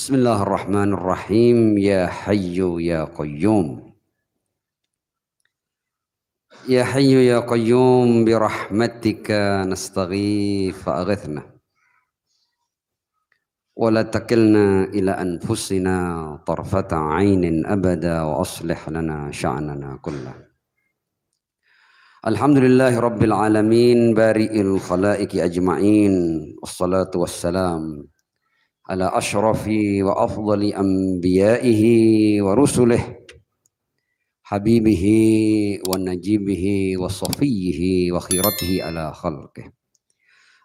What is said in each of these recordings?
Bismillahirrahmanirrahim. Ya Hayyu ya Qayyum. Ya Hayyu ya Qayyum birahmatika nastaghith fa'aghithna. Wa la takilna ila anfusina tarfata 'ainin abada wa aslih lana sya'nana kullah. Alhamdulillahi rabbil alamin bari'il khalaiqi ajma'in. Wassalatu wassalam ala ashrafi wa afdali anbiya'ihi wa rusulih habibihi wa najibihi wa safiyihi wa khiratihi ala khalqih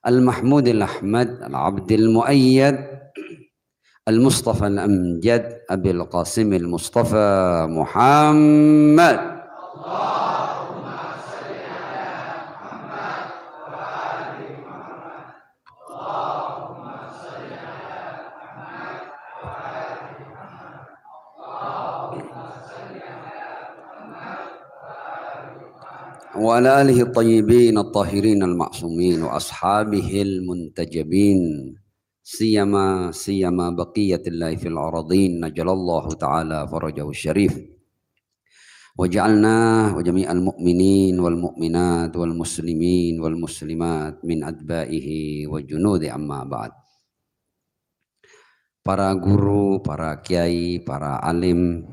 al-mahmudil ahmad al-abdil muayyad al-mustafa al-amjad abil qasimil mustafa Muhammad. Wa ala alihi at-tayyibin at-tahirin al-ma'sumin wa ashabihi al-muntajabin siyama baqiyatillahi fil aradin najalallahu ta'ala farajahu syarif wa ja'alna wa jami'al mu'minin wal mu'minat wal muslimin wal muslimat min adba'ihi wa junudi amma ba'd. Para guru, para kiai, para alim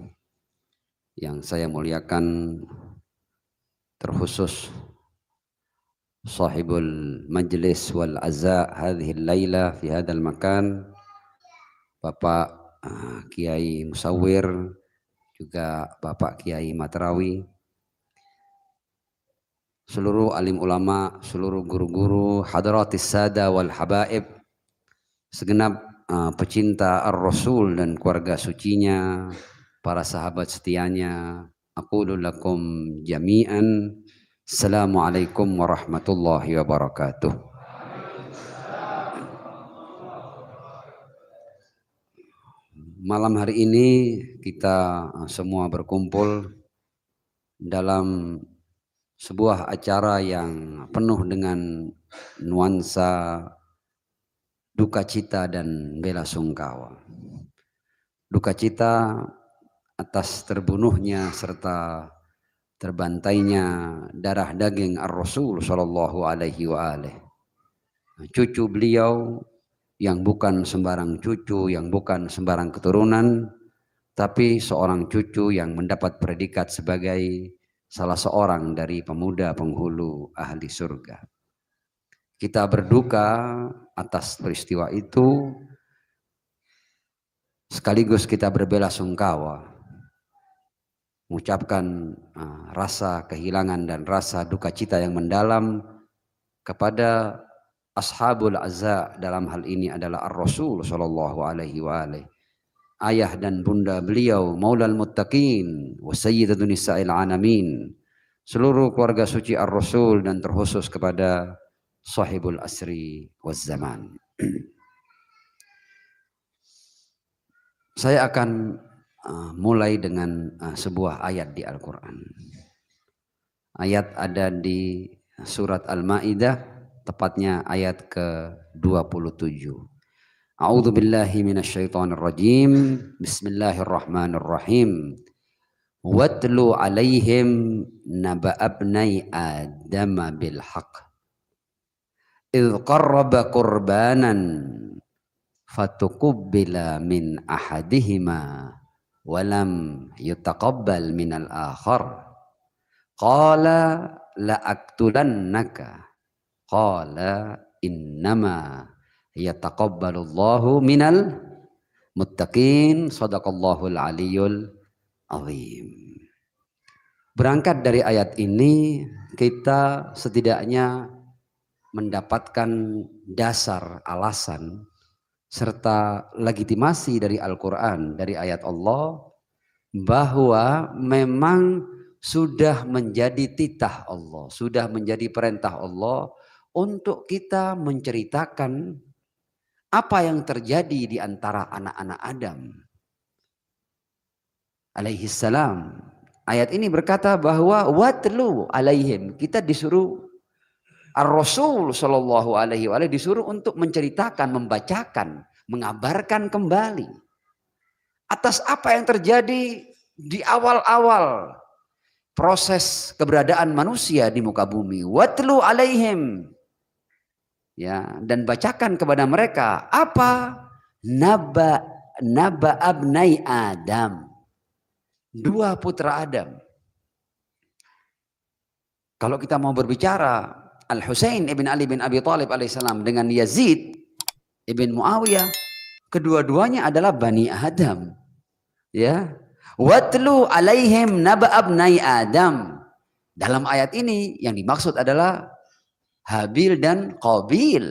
yang saya muliakan, terkhusus sahibul majlis wal azza hadhihi al-laila fi hadzal makan, Bapak Kiai Musawwir, juga Bapak Kiai Matrawi, seluruh alim ulama, seluruh guru-guru, hadratis sada wal habaib, segenap pecinta ar-rasul dan keluarga sucinya, para sahabat setianya. Aqulu lakum jami'an assalamualaikum warahmatullahi wabarakatuh. Malam hari ini kita semua berkumpul dalam sebuah acara yang penuh dengan nuansa duka cita dan bela sungkawa. Duka cita atas terbunuhnya serta terbantainya darah daging ar-Rasul sallallahu alaihi wa alihi, cucu beliau yang bukan sembarang cucu, yang bukan sembarang keturunan, tapi seorang cucu yang mendapat predikat sebagai salah seorang dari pemuda penghulu ahli surga. Kita berduka atas peristiwa itu, sekaligus kita berbela sungkawa, mengucapkan rasa kehilangan dan rasa duka cita yang mendalam kepada ashabul azza. Dalam hal ini adalah ar-Rasul sallallahu alaihi wa alihi, ayah dan bunda beliau, maulal muttaqin wa sayyidatun nisa'il alamin, seluruh keluarga suci ar-Rasul, dan terkhusus kepada sahibul asri waz zaman. Saya akan mulai dengan sebuah ayat di Al-Quran. Ayat ada di surat Al-Ma'idah, tepatnya ayat ke-27. A'udzu billahi minasyaitonir rajim. Bismillahirrahmanirrahim. Watlu 'alaihim naba'abnai adama bil haqq. Idz qarraba qurbanan fatuqabbala min ahadihima walam yutaqabbal minal akhar qala la aqtulannaka qala innama yataqabbalullahu minal muttaqin. Shadaqallahul aliyyul azim. Berangkat dari ayat ini, kita setidaknya mendapatkan dasar, alasan serta legitimasi dari Al-Quran, dari ayat Allah, bahwa memang sudah menjadi titah Allah, sudah menjadi perintah Allah untuk kita menceritakan apa yang terjadi di antara anak-anak Adam alaihi salam. Ayat ini berkata bahwa watlu alaihim, kita disuruh, ar-Rasul sallallahu alaihi wa alihi disuruh untuk menceritakan, membacakan, mengabarkan kembali atas apa yang terjadi di awal-awal proses keberadaan manusia di muka bumi. Watlu alaihim, ya, dan bacakan kepada mereka apa? Naba abnai Adam, dua putra Adam. Kalau kita mau berbicara Al-Husain ibn Ali bin Abi Thalib alaihissalam dengan Yazid ibn Muawiyah, kedua-duanya adalah Bani Adam, ya. Watlu alaihim naba abnai Adam. Dalam ayat ini yang dimaksud adalah Habil dan Qabil.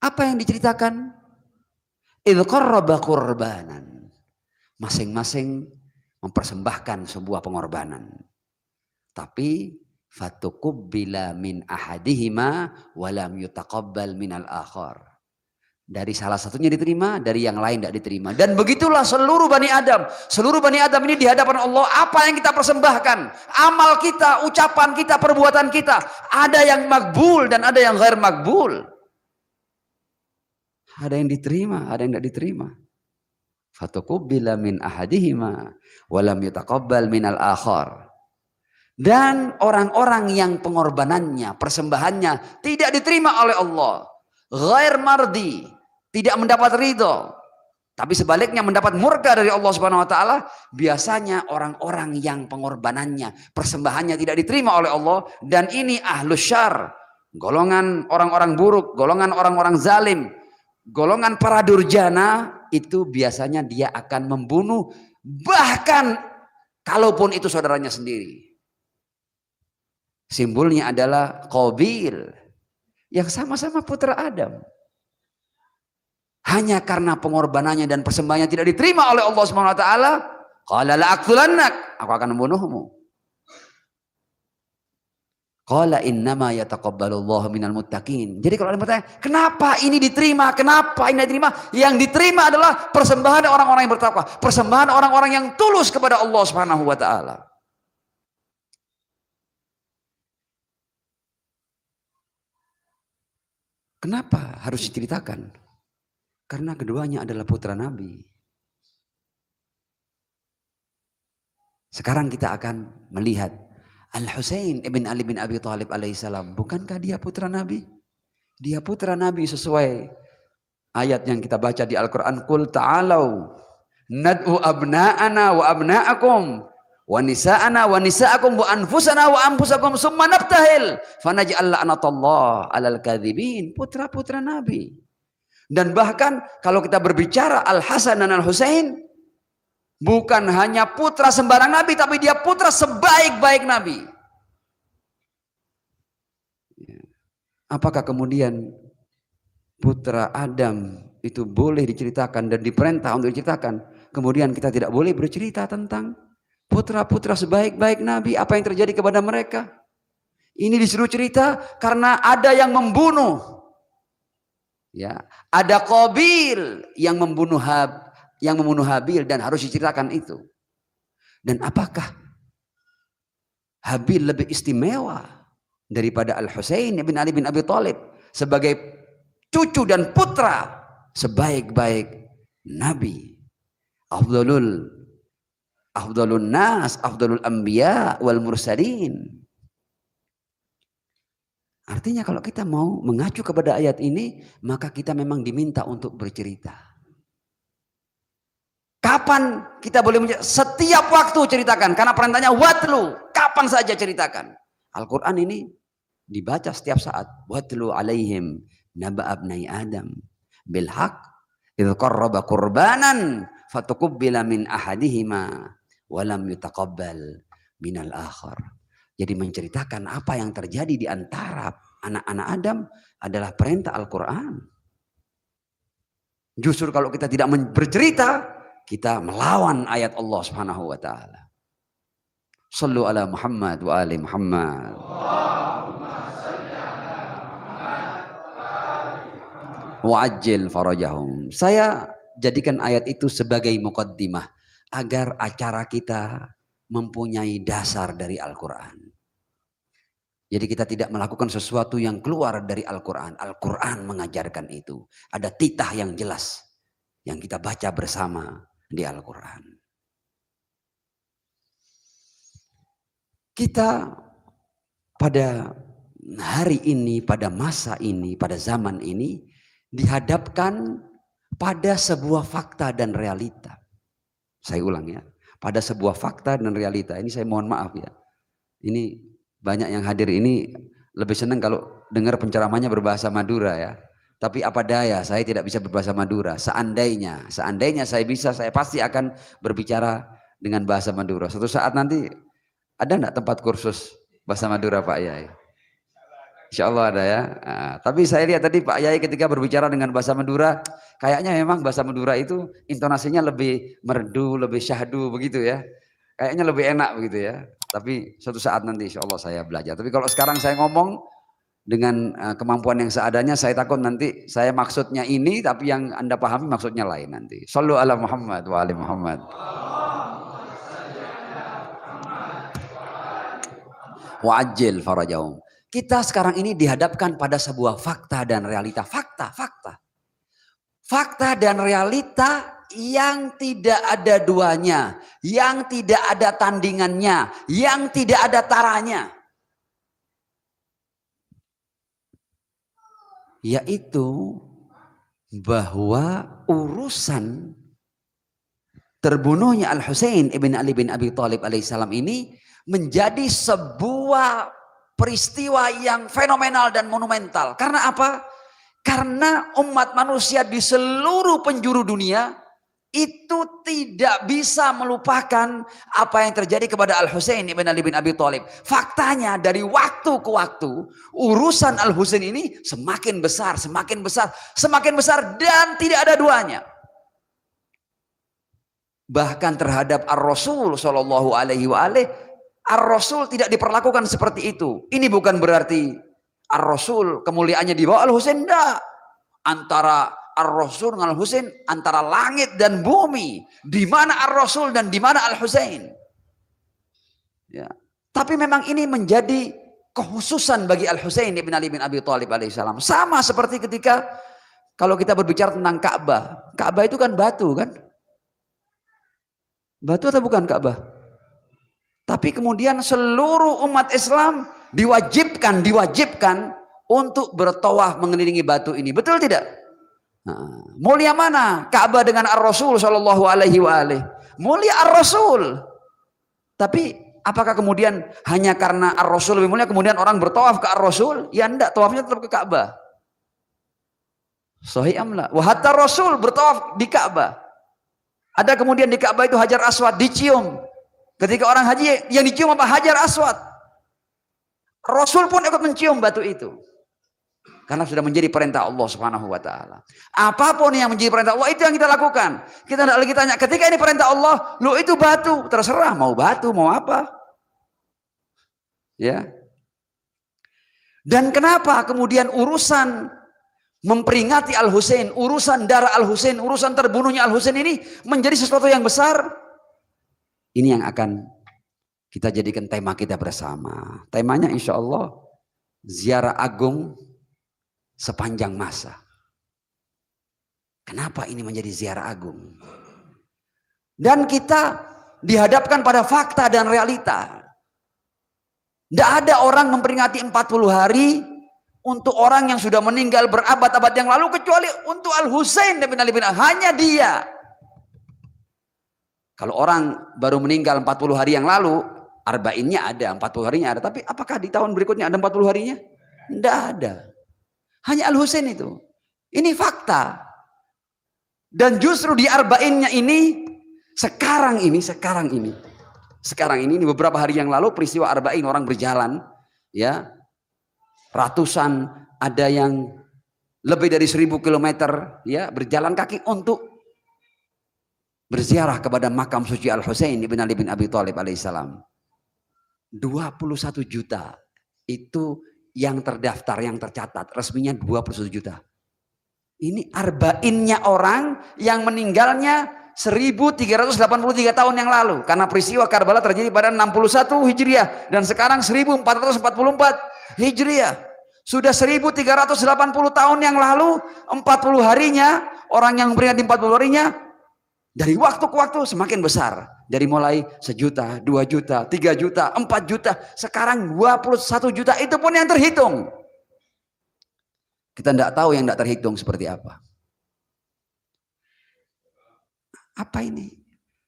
Apa yang diceritakan? Idh qarraba qurbanan. Masing-masing mempersembahkan sebuah pengorbanan. Tapi fatukubbila min ahadihima walam yutaqabbal minal akhar. Dari salah satunya diterima, dari yang lain tidak diterima. Dan begitulah seluruh Bani Adam. Seluruh Bani Adam ini di hadapan Allah, apa yang kita persembahkan, amal kita, ucapan kita, perbuatan kita, ada yang makbul dan ada yang ghair makbul. Ada yang diterima, ada yang tidak diterima. Fatukubbila min ahadihima walam yutaqabbal minal akhar. Dan orang-orang yang pengorbanannya, persembahannya tidak diterima oleh Allah, ghair mardi, tidak mendapat ridho, tapi sebaliknya mendapat murka dari Allah Subhanahu wa taala, biasanya orang-orang yang pengorbanannya, persembahannya tidak diterima oleh Allah, dan ini ahlus syar, golongan orang-orang buruk, golongan orang-orang zalim, golongan para durjana, itu biasanya dia akan membunuh, bahkan kalaupun itu saudaranya sendiri. Simbolnya adalah Qabil, yang sama-sama putra Adam. Hanya karena pengorbanannya dan persembahannya tidak diterima oleh Allah Subhanahu wa taala, qala la'aqtulannak, aku akan membunuhmu. Qala innama yataqabbalullahu minal muttaqin. Jadi kalau ada yang bertanya, kenapa ini diterima? Kenapa ini diterima? Yang diterima adalah persembahan orang-orang yang bertakwa, persembahan orang-orang yang tulus kepada Allah Subhanahu wa taala. Kenapa harus diceritakan? Karena keduanya adalah putra Nabi. Sekarang kita akan melihat Al-Husain ibn Ali bin Abi Thalib alaihissalam. Bukankah dia putra Nabi? Dia putra Nabi sesuai ayat yang kita baca di Al-Quran. Qul ta'alau nad'u abna'ana wa abna'akum wa nisa'ana wa nisa'akum wa anfusana wa anfusakum summa nabtahil fanaj'al la'natallah 'alal kadhibin. Putra-putra Nabi. Dan bahkan kalau kita berbicara Al-Hasan dan Al-Husain, bukan hanya putra sembarang Nabi, tapi dia putra sebaik-baik Nabi. Apakah kemudian putra Adam itu boleh diceritakan dan diperintah untuk diceritakan, kemudian kita tidak boleh bercerita tentang putra-putra sebaik-baik Nabi, apa yang terjadi kepada mereka? Ini disuruh cerita karena ada yang membunuh. Ya, ada Qabil yang membunuh Habil dan harus diceritakan itu. Dan apakah Habil lebih istimewa daripada Al-Husain bin Ali bin Abi Thalib sebagai cucu dan putra sebaik-baik Nabi? Afdalul nas, afdalul anbiya wal mursalin. Artinya kalau kita mau mengacu kepada ayat ini, maka kita memang diminta untuk bercerita. Kapan kita boleh menceritakan? Setiap waktu ceritakan, karena perintahnya watlu, kapan saja ceritakan. Al-Quran ini dibaca setiap saat. Watlu alaihim naba abnai Adam bil haq idh qarraba qurbanan fatukubbila min ahadihima walam yutaqabbal minal akhar. Jadi menceritakan apa yang terjadi di antara anak-anak Adam adalah perintah Al-Quran. Justru kalau kita tidak bercerita, kita melawan ayat Allah Subhanahu wa taala. Shallu ala Muhammad wa ali Muhammad. Wa'ajjil farajahum. Saya jadikan ayat itu sebagai muqaddimah agar acara kita mempunyai dasar dari Al-Quran. Jadi kita tidak melakukan sesuatu yang keluar dari Al-Quran. Al-Quran mengajarkan itu. Ada titah yang jelas. yang kita baca bersama di Al-Quran. Kita pada hari ini, pada masa ini, pada zaman ini dihadapkan pada sebuah fakta dan realita. Saya ulang ya, pada sebuah fakta dan realita. Ini saya mohon maaf ya. Ini banyak yang hadir ini lebih senang kalau dengar penceramahnya berbahasa Madura ya. Tapi apa daya, saya tidak bisa berbahasa Madura. Seandainya saya bisa, saya pasti akan berbicara dengan bahasa Madura. Suatu saat nanti ada enggak tempat kursus bahasa Madura Pak Yai? Insya Allah ada ya. Nah, tapi saya lihat tadi Pak Yai ketika berbicara dengan bahasa Madura, kayaknya memang bahasa Madura itu intonasinya lebih merdu, lebih syahdu begitu ya. Kayaknya lebih enak begitu ya. Tapi suatu saat nanti insya Allah saya belajar. Tapi kalau sekarang saya ngomong dengan kemampuan yang seadanya, saya takut nanti saya maksudnya ini, tapi yang Anda pahami maksudnya lain nanti. Shallu ala Muhammad wa ali Muhammad. Wa'ajil farajahum. Kita sekarang ini dihadapkan pada sebuah fakta dan realita. Fakta dan realita yang tidak ada duanya, yang tidak ada tandingannya, yang tidak ada taranya. Yaitu bahwa urusan terbunuhnya Al-Husain ibn Ali bin Abi Thalib alaihissalam ini menjadi sebuah peristiwa yang fenomenal dan monumental. Karena apa? Karena umat manusia di seluruh penjuru dunia itu tidak bisa melupakan apa yang terjadi kepada Al-Husain ibn Ali bin Abi Thalib. Faktanya dari waktu ke waktu urusan Al-Husain ini semakin besar dan tidak ada duanya. Bahkan terhadap Ar-Rasul sallallahu alaihi wa alihi, Ar-Rasul tidak diperlakukan seperti itu. Ini bukan berarti Ar-Rasul kemuliaannya di bawah Al-Husain, enggak. Antara Ar-Rasul dengan Al-Husain, antara langit dan bumi. Di mana Ar-Rasul dan di mana Al-Husain. Ya. Tapi memang ini menjadi kekhususan bagi Al-Husain ibn Ali bin Abi Thalib alaihissalam. Sama seperti ketika kalau kita berbicara tentang Ka'bah. Ka'bah itu kan batu kan? Batu atau bukan Ka'bah? Tapi kemudian seluruh umat Islam diwajibkan untuk bertawaf mengelilingi batu ini. Betul tidak? Nah, mulia mana Ka'bah dengan Ar-Rasul sallallahu alaihi wa alihi? Mulia Ar-Rasul. Tapi apakah kemudian hanya karena Ar-Rasul lebih mulia kemudian orang bertawaf ke Ar-Rasul? Ya enggak, tawafnya tetap ke Ka'bah. Sahih amla. Wa hatta Rasul bertawaf di Ka'bah. Ada kemudian di Ka'bah itu Hajar Aswad dicium. Ketika orang haji yang dicium apa? Hajar Aswad. Rasul pun ikut mencium batu itu. Karena sudah menjadi perintah Allah Subhanahu wa taala. Apapun yang menjadi perintah Allah itu yang kita lakukan. Kita tidak lagi tanya, ketika ini perintah Allah, lu itu batu, terserah mau batu, mau apa. Ya. Dan kenapa kemudian urusan memperingati Al-Husain, urusan darah Al-Husain, urusan terbunuhnya Al-Husain ini menjadi sesuatu yang besar? Ini yang akan kita jadikan tema kita bersama. Temanya insya Allah ziarah agung sepanjang masa. Kenapa ini menjadi ziarah agung? Dan kita dihadapkan pada fakta dan realita. Tidak ada orang memperingati 40 hari untuk orang yang sudah meninggal berabad-abad yang lalu kecuali untuk Al-Husain bin Ali bin Abi. Hanya dia. Kalau orang baru meninggal 40 hari yang lalu, arba'innya ada, 40 harinya ada. Tapi apakah di tahun berikutnya ada 40 harinya? Tidak ada. Hanya Al-Husain itu. Ini fakta. Dan justru di arba'innya ini, sekarang ini beberapa hari yang lalu peristiwa arba'in, orang berjalan, ya, ratusan, ada yang lebih dari 1000 kilometer, ya, berjalan kaki untuk berziarah kepada makam suci Al-Husain ibn Ali bin Abi Thalib alaihissalam. 21 juta itu yang terdaftar, yang tercatat, resminya 21 juta. Ini arba'innya orang yang meninggalnya 1383 tahun yang lalu. Karena peristiwa Karbala terjadi pada 61 Hijriah. Dan sekarang 1444 Hijriah. Sudah 1380 tahun yang lalu, 40 harinya Orang yang memperingati 40 harinya dari waktu ke waktu semakin besar. Dari mulai 1 juta, 2 juta, 3 juta, 4 juta. Sekarang 21 juta, itu pun yang terhitung. Kita tidak tahu yang tidak terhitung seperti apa. Apa ini?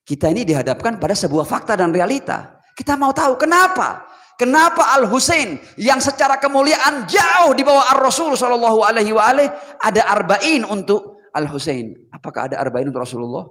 Kita ini dihadapkan pada sebuah fakta dan realita. Kita mau tahu kenapa? Kenapa Al-Husain yang secara kemuliaan jauh di bawah Ar-Rasul sallallahu alaihi wa alihi ada arba'in untuk Al-Husain? Apakah ada arba'in untuk Rasulullah?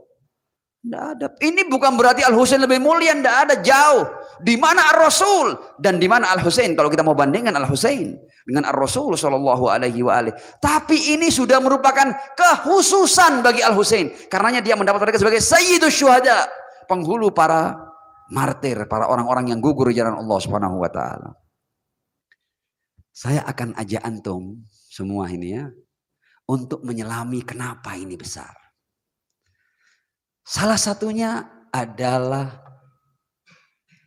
Tidak ada. Ini bukan berarti Al-Husain lebih mulia, tidak ada, jauh. Di mana Ar-Rasul dan di mana Al-Husain? Kalau kita mau bandingkan Al-Husain dengan Ar-Rasul sallallahu alaihi wa alihi. Tapi ini sudah merupakan kekhususan bagi Al-Husain. Karenanya dia mendapat mereka sebagai Sayyidus Syuhada, penghulu para martir, para orang-orang yang gugur di jalan Allah Subhanahu wa taala. Saya akan ajak antum semua ini ya untuk menyelami kenapa ini besar. Salah satunya adalah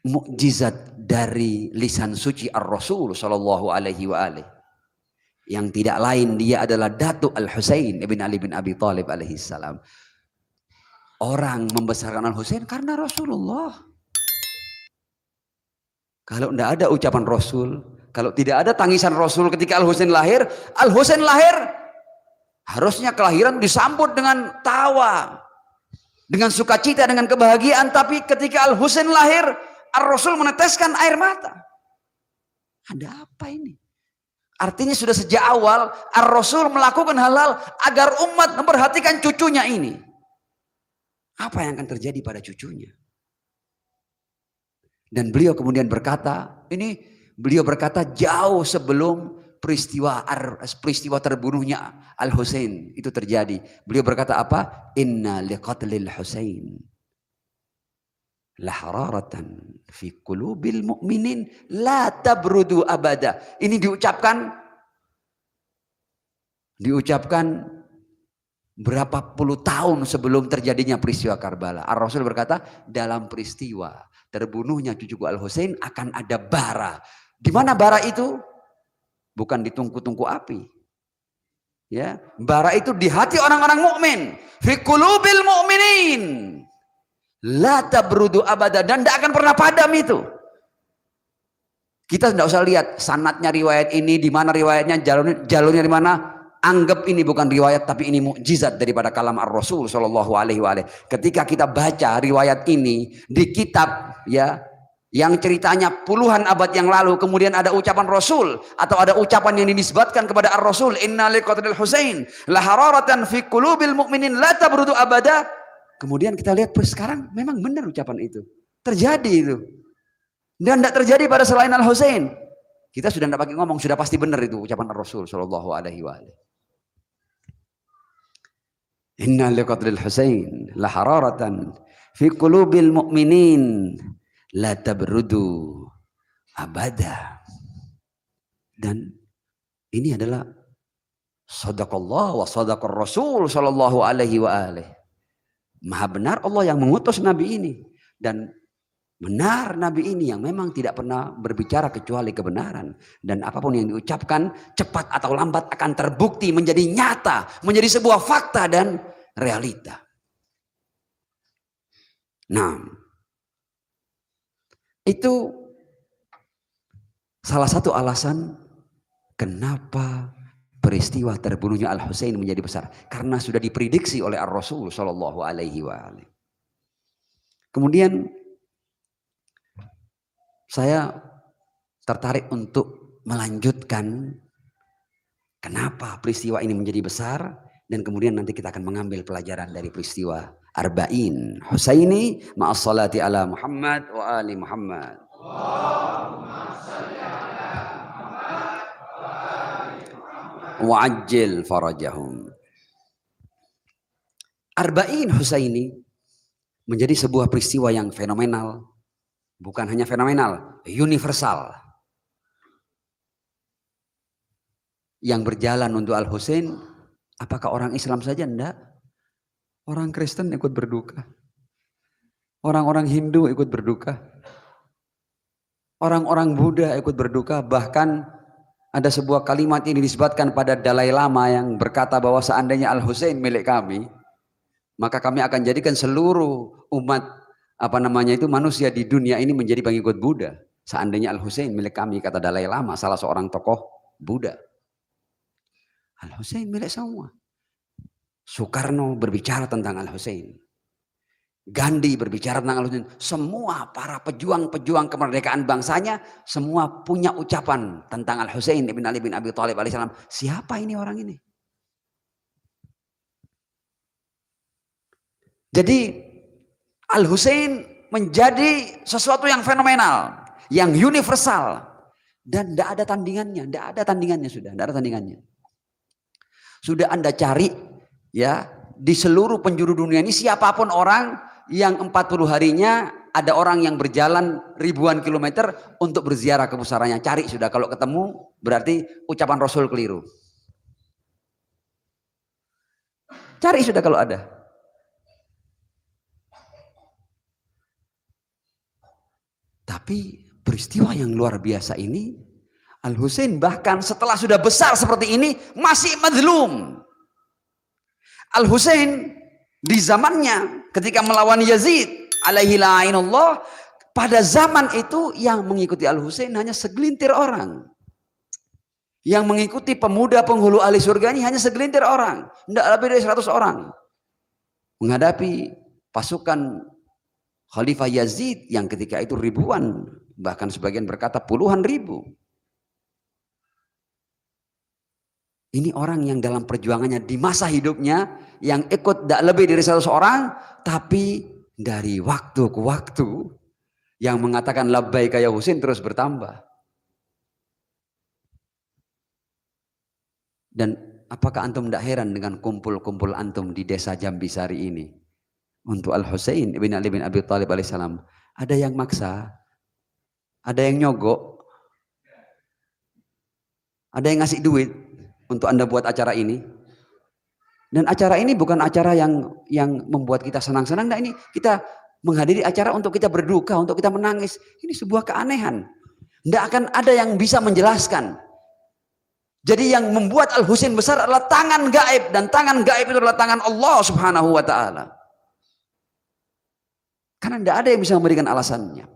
mukjizat dari lisan suci Ar-Rasul sallallahu alaihi wa alihi. Yang tidak lain dia adalah Datuk Al-Husain ibn Ali bin Abi Thalib alaihi salam. Orang membesarkan Al-Husain karena Rasulullah. Kalau tidak ada ucapan Rasul, kalau tidak ada tangisan Rasul ketika Al-Husain lahir harusnya kelahiran disambut dengan tawa, dengan sukacita, dengan kebahagiaan. Tapi ketika Al-Husain lahir, Ar-Rasul meneteskan air mata. Ada apa ini? Artinya sudah sejak awal Ar-Rasul melakukan hal-hal agar umat memperhatikan cucunya ini. Apa yang akan terjadi pada cucunya? Dan beliau kemudian berkata, beliau berkata jauh sebelum peristiwa terbunuhnya Al-Husain itu terjadi. Beliau berkata apa? Inna liqatlil Husain lahararatan fi qulubil mu'minin la tabrudu abada. Ini diucapkan berapa puluh tahun sebelum terjadinya peristiwa Karbala. Ar-Rasul berkata, dalam peristiwa terbunuhnya cucuku Al-Husain akan ada bara. Di mana bara itu? Bukan di tungku-tungku api. Ya, bara itu di hati orang-orang mukmin. Fi qulubil mu'minin la tabrudu abada, dan tidak akan pernah padam itu. Kita tidak usah lihat sanadnya riwayat ini, di mana riwayatnya, jalurnya di mana. Anggap ini bukan riwayat, tapi ini mukjizat daripada kalam Ar-Rasul sallallahu alaihi wa alihi. Ketika kita baca riwayat ini di kitab ya yang ceritanya puluhan abad yang lalu, kemudian ada ucapan Rasul atau ada ucapan yang dinisbatkan kepada Ar-Rasul, inna liqatlil Husain la hararatan fi qulubil mu'minin la tabrudu abada. Kemudian kita lihat sekarang memang benar ucapan itu. Terjadi itu. Dan tidak terjadi pada selain Al-Husain. Kita sudah tidak pakai ngomong, sudah pasti benar itu ucapan Ar-Rasul sallallahu alaihi wa alihi. Inna liqatlil Husain la hararatan fi qulubil mu'minin la tabrudu abada. Dan ini adalah sadaqallah wa sadaqar Rasul sallallahu alaihi wa alihi. Maha benar Allah yang mengutus Nabi ini, dan benar Nabi ini yang memang tidak pernah berbicara kecuali kebenaran, dan apapun yang diucapkan cepat atau lambat akan terbukti menjadi nyata, menjadi sebuah fakta dan realita. Nah, itu salah satu alasan kenapa peristiwa terbunuhnya Al-Husain menjadi besar, karena sudah diprediksi oleh Ar-Rasul sallallahu alaihi wa alihi. Kemudian saya tertarik untuk melanjutkan kenapa peristiwa ini menjadi besar, dan kemudian nanti kita akan mengambil pelajaran dari peristiwa Arba'in Husaini ma'as salati ala Muhammad wa ali Muhammad. Wa ajil farajahum. Arba'in Husaini menjadi sebuah peristiwa yang fenomenal. Bukan hanya fenomenal, universal. Yang berjalan untuk Al-Husain, apakah orang Islam saja? Enggak. Orang Kristen ikut berduka. Orang-orang Hindu ikut berduka. Orang-orang Buddha ikut berduka. Bahkan Ada sebuah kalimat ini disebutkan pada Dalai Lama yang berkata bahwa seandainya Al-Husain milik kami, maka kami akan jadikan seluruh umat manusia di dunia ini menjadi pengikut Buddha. Seandainya Al-Husain milik kami, kata Dalai Lama, salah seorang tokoh Buddha. Al-Husain milik semua. Soekarno berbicara tentang Al-Husain. Gandhi berbicara tentang Al-Husain. Semua para pejuang-pejuang kemerdekaan bangsanya semua punya ucapan tentang Al-Husain ibn Ali bin Abi Thalib alaihissalam. Siapa ini orang ini? Jadi Al-Husain menjadi sesuatu yang fenomenal, yang universal, dan tidak ada tandingannya, tidak ada tandingannya. Sudah Anda cari ya di seluruh penjuru dunia ini, siapapun orang yang 40 harinya ada orang yang berjalan ribuan kilometer untuk berziarah ke pusaranya, cari sudah, kalau ketemu berarti ucapan Rasul keliru. Cari sudah kalau ada. Tapi peristiwa yang luar biasa ini, Al-Husain bahkan setelah sudah besar seperti ini masih mazlum. Al-Husain di zamannya ketika melawan Yazid alaihi la'inullah, pada zaman itu yang mengikuti Al-Husain hanya segelintir orang. Yang mengikuti pemuda penghulu ahli surga ini hanya segelintir orang, tidak lebih dari 100 orang. Menghadapi pasukan Khalifah Yazid yang ketika itu ribuan, bahkan sebagian berkata puluhan ribu. Ini orang yang dalam perjuangannya di masa hidupnya yang ikut tidak lebih dari 100 orang, tapi dari waktu ke waktu yang mengatakan labbaika ya Husain terus bertambah. Dan apakah antum tidak heran dengan kumpul-kumpul antum di desa Jambisari ini untuk Al-Husain ibn Ali bin Abi Thalib alaihissalam? Ada yang maksa, ada yang nyogok, ada yang ngasih duit untuk Anda buat acara ini. Dan acara ini bukan acara yang membuat kita senang-senang. Nah, ini kita menghadiri acara untuk kita berduka, untuk kita menangis. Ini sebuah keanehan. Tidak akan ada yang bisa menjelaskan. Jadi yang membuat Al-Husain besar adalah tangan gaib, dan tangan gaib itu adalah tangan Allah Subhanahu wa taala. Karena tidak ada yang bisa memberikan alasannya.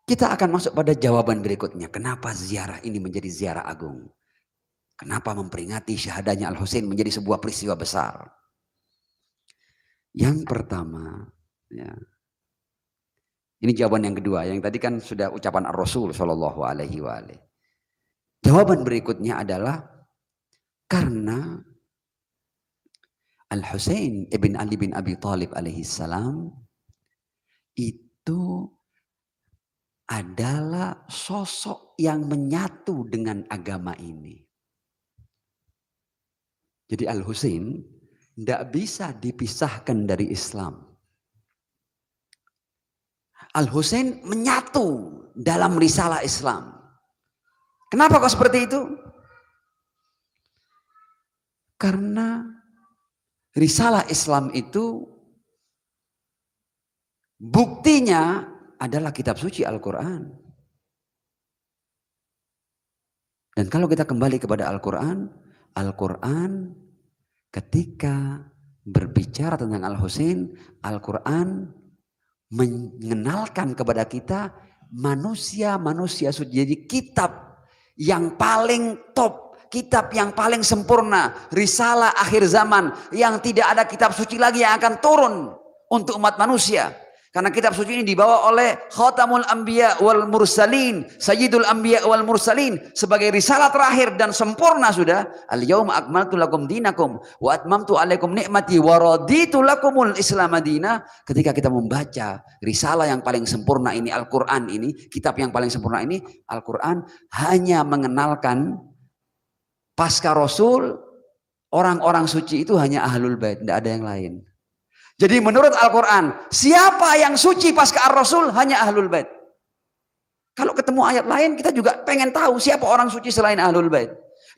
Kita akan masuk pada jawaban berikutnya. Kenapa ziarah ini menjadi ziarah agung? Kenapa memperingati syahadanya Al-Husain menjadi sebuah peristiwa besar? Yang pertama, ya, ini jawaban yang kedua. Yang tadi kan sudah ucapan Ar-Rasul Shallallahu Alaihi Wasallam. Jawaban berikutnya adalah karena Al-Husain ibn Ali bin Abi Thalib alaihissalam itu adalah sosok yang menyatu dengan agama ini. Jadi Al-Husain tidak bisa dipisahkan dari Islam. Al-Husain menyatu dalam risalah Islam. Kenapa kok seperti itu? Karena risalah Islam itu buktinya adalah kitab suci Al-Quran. Dan kalau kita kembali kepada Al-Quran, Al-Quran ketika berbicara tentang Al-Husain, Al-Quran mengenalkan kepada kita manusia-manusia suci. Jadi kitab yang paling top, kitab yang paling sempurna, risalah akhir zaman yang tidak ada kitab suci lagi yang akan turun untuk umat manusia. Karena kitab suci ini dibawa oleh Khatamul Anbiya wal Mursalin, Sayyidul Anbiya wal Mursalin, sebagai risalah terakhir dan sempurna sudah. Al-yauma akmaltu lakum dinakum wa atmamtu alaikum ni'mati wa raditu lakumul Islam madina. Ketika kita membaca risalah yang paling sempurna ini, Al-Quran ini, kitab yang paling sempurna ini, Al-Quran hanya mengenalkan pasca Rasul, orang-orang suci itu hanya Ahlul Bait, tidak ada yang lain. Jadi menurut Al-Quran, siapa yang suci pasca Ar-Rasul? Hanya Ahlul Bait. Kalau ketemu ayat lain, kita juga pengen tahu siapa orang suci selain Ahlul Bait.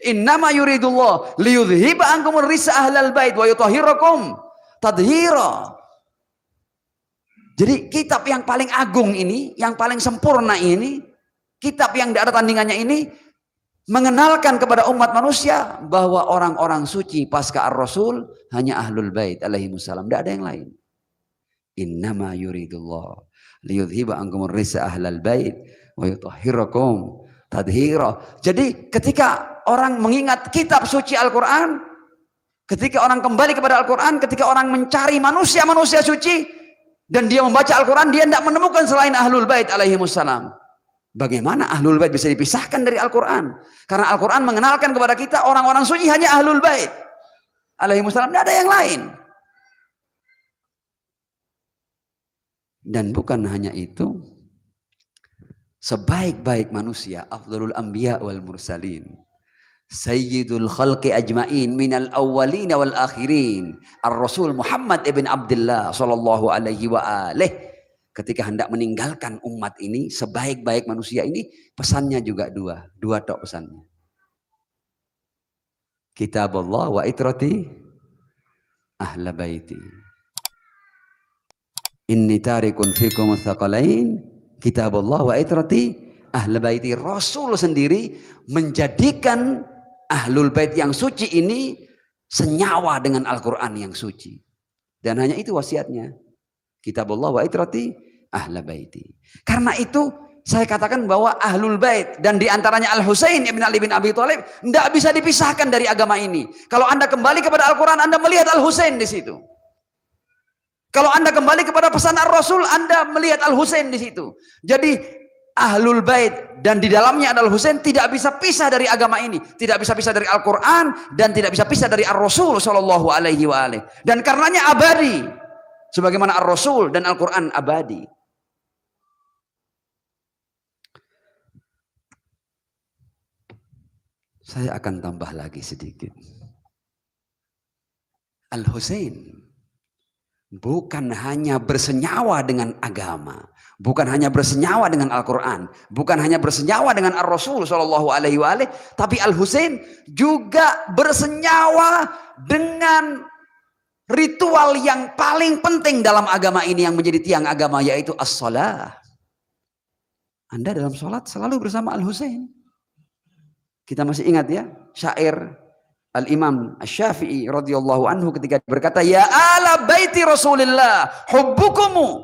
Innama yuridullah liyudhiba ankumur risa ahlal bait wa yutahhirakum tadhira. Jadi kitab yang paling agung ini, yang paling sempurna ini, kitab yang tidak ada tandingannya ini, mengenalkan kepada umat manusia bahwa orang-orang suci pasca ar-rasul hanya ahlul bait alaihimussalam, tidak ada yang lain. Innama yuridullah liyudhiba ankumur risa ahlal bait wa yutahhirakum tadhira. Jadi ketika orang mengingat kitab suci Al-Quran, ketika orang kembali kepada Al-Quran, ketika orang mencari manusia-manusia suci dan dia membaca Al-Quran, dia tidak menemukan selain ahlul bait alaihimussalam. Bagaimana ahlul bait bisa dipisahkan dari Al-Quran? Karena Al-Quran mengenalkan kepada kita orang-orang suci hanya ahlul bait alaihimussalam, tidak ada yang lain. Dan bukan hanya itu, sebaik-baik manusia, afdhalul anbiya wal mursalin, sayyidul khalqi ajma'in minal awwalin wal akhirin, ar-rasul Muhammad ibn Abdullah sallallahu alaihi wa alihi, ketika hendak meninggalkan umat ini, sebaik-baik manusia ini, pesannya juga dua tok pesannya. Kitabullah wa itrati ahla baiti. Inni tarikun fikum tsaqalain, kitabullah wa itrati ahla baiti. Rasul sendiri menjadikan ahlul bait yang suci ini senyawa dengan Al-Quran yang suci. Dan hanya itu wasiatnya. Kitabullah wa itrati ahla baiti. Karena itu saya katakan bahwa ahlul bait dan diantaranya Al-Husain ibn Ali bin Abi Thalib tidak bisa dipisahkan dari agama ini. Kalau Anda kembali kepada Al-Quran, Anda melihat Al-Husain di situ. Kalau Anda kembali kepada pesan Ar-Rasul, Anda melihat Al-Husain di situ. Jadi ahlul bait dan di dalamnya adalah Husain tidak bisa pisah dari agama ini, tidak bisa pisah dari Al-Quran dan tidak bisa pisah dari Ar-Rasul sallallahu alaihi wa alihi. Dan karenanya abadi, sebagaimana Ar-Rasul dan Al-Quran abadi. Saya akan tambah lagi sedikit. Al-Husain bukan hanya bersenyawa dengan agama, bukan hanya bersenyawa dengan Al-Quran, bukan hanya bersenyawa dengan Ar-Rasul sallallahu alaihi wa alihi, tapi Al-Husain juga bersenyawa dengan ritual yang paling penting dalam agama ini yang menjadi tiang agama, yaitu as-salah. Anda dalam sholat selalu bersama Al-Husain. Kita masih ingat ya syair Al-Imam Asy-Syafi'i radhiyallahu anhu ketika berkata, ya ala baiti Rasulillah hubbukumu.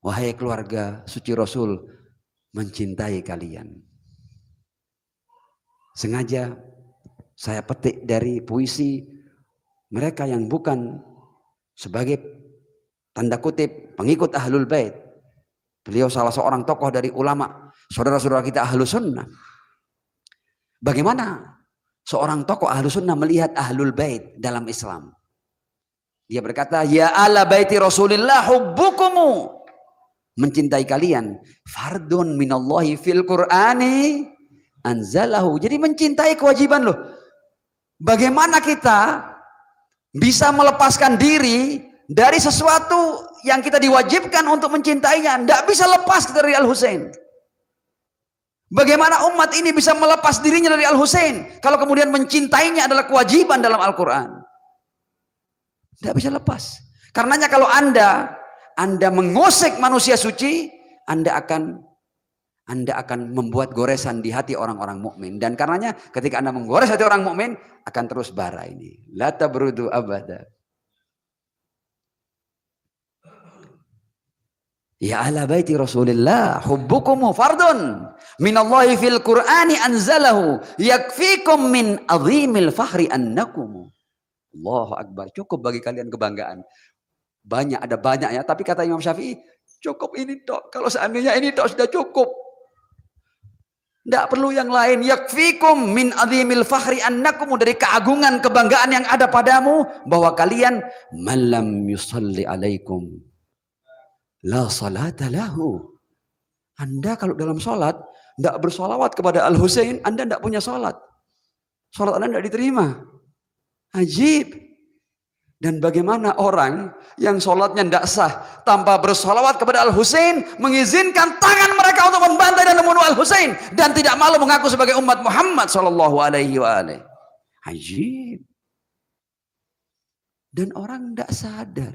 Wahai keluarga suci Rasul, mencintai kalian. Sengaja saya petik dari puisi mereka yang bukan sebagai tanda kutip pengikut ahlul bait. Beliau salah seorang tokoh dari ulama, saudara-saudara kita ahlu sunnah. Bagaimana seorang tokoh ahlu sunnah melihat ahlul bait dalam Islam? Dia berkata, ya ala baiti Rasulillah hubbukumu. Mencintai kalian fardun minallahi fil Qur'ani anzalahu. Jadi mencintai kewajiban loh. Bagaimana kita bisa melepaskan diri dari sesuatu yang kita diwajibkan untuk mencintainya? Tidak bisa lepas dari Al-Husain. Bagaimana umat ini bisa melepas dirinya dari Al-Husain kalau kemudian mencintainya adalah kewajiban dalam Al-Quran? Tidak bisa lepas. Karenanya kalau Anda mengusik manusia suci, Anda akan membuat goresan di hati orang-orang mukmin. Dan karenanya ketika Anda menggores hati orang mukmin, akan terus bara ini. La tabrudu abada. Ya ahla baiti Rasulillah hubbukumu fardun minallahi fil Qur'ani anzalahu yakfikum min azimil fahri annakum. Allahu Akbar. Cukup bagi kalian kebanggaan. Banyak, ada banyak ya, tapi kata Imam Syafi'i cukup ini tok. Kalau seandainya ini tok sudah cukup, tidak perlu yang lain. Yakfikum min azimil fahri annakum, dari keagungan kebanggaan yang ada padamu bahwa kalian malam yusalli alaikum la salata lahu. Anda kalau dalam sholat tidak bersolawat kepada Al-Husain, Anda tidak punya sholat. Sholat Anda tidak diterima. Ajib. Dan bagaimana orang yang sholatnya tidak sah tanpa bersolawat kepada Al-Husain mengizinkan tangan mereka untuk membantai dan membunuh Al-Husain dan tidak malu mengaku sebagai umat Muhammad sallallahu alaihi wa alihi. Ajib. Dan orang tidak sadar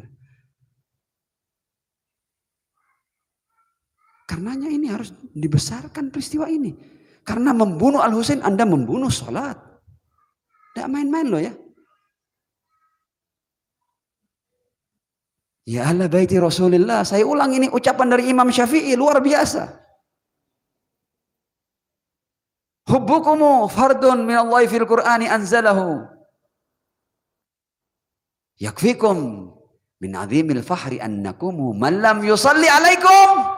Karenanya ini harus dibesarkan peristiwa ini. Karena membunuh Al-Husain Anda membunuh sholat. Tidak main-main loh ya. Ya ahla baiti Rasulillah. Saya ulang ini ucapan dari Imam Syafi'i luar biasa. Hubbukumu fardun minallahi fil Qur'ani anzalahu. Yakfikum min azimil fahri annakumu man lam yusalli alaikum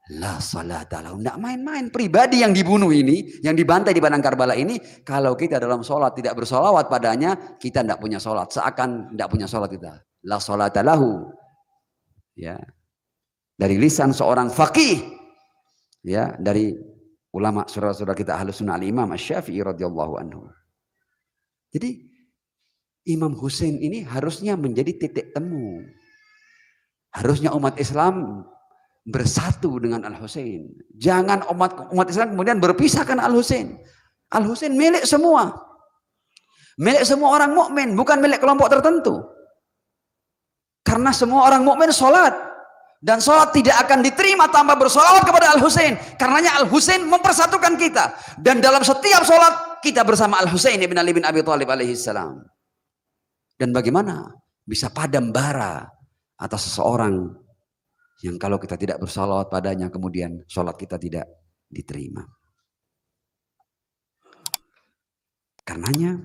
la salata lahu. Tidak main-main. Pribadi yang dibunuh ini, yang dibantai di padang Karbala ini, kalau kita dalam sholat tidak bersolawat padanya, kita tidak punya sholat. Seakan tidak punya sholat kita. La salata lahu. Ya. Dari lisan seorang faqih. Ya, dari ulama saudara-saudara kita Ahlus Sunnah Al-Imam Asy-Syafi'i radhiyallahu anhu. Jadi Imam Husain ini harusnya menjadi titik temu. Harusnya umat Islam bersatu dengan Al-Husain. Jangan umat Islam kemudian berpisahkan Al-Husain. Al-Husain milik semua. Milik semua orang mukmin, bukan milik kelompok tertentu. Karena semua orang mukmin sholat. Dan sholat tidak akan diterima tanpa bersolawat kepada Al-Husain. Karenanya Al-Husain mempersatukan kita. Dan dalam setiap sholat kita bersama Al-Husain ibn Ali bin Abi Thalib alaihi salam. Dan bagaimana bisa padam bara atas seseorang yang kalau kita tidak bersalawat padanya kemudian sholat kita tidak diterima. Karenanya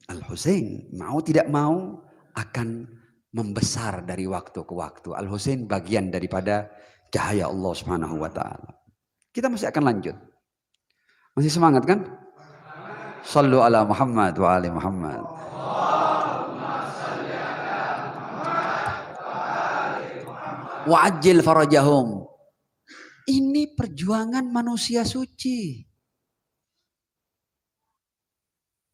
Al-Husain mau tidak mau akan membesar dari waktu ke waktu. Al-Husain bagian daripada cahaya Allah Subhanahu wa taala. Kita masih akan lanjut. Masih semangat kan? Sallu ala Muhammad wa ali Muhammad. Wa ajil farajahum. Ini perjuangan manusia suci.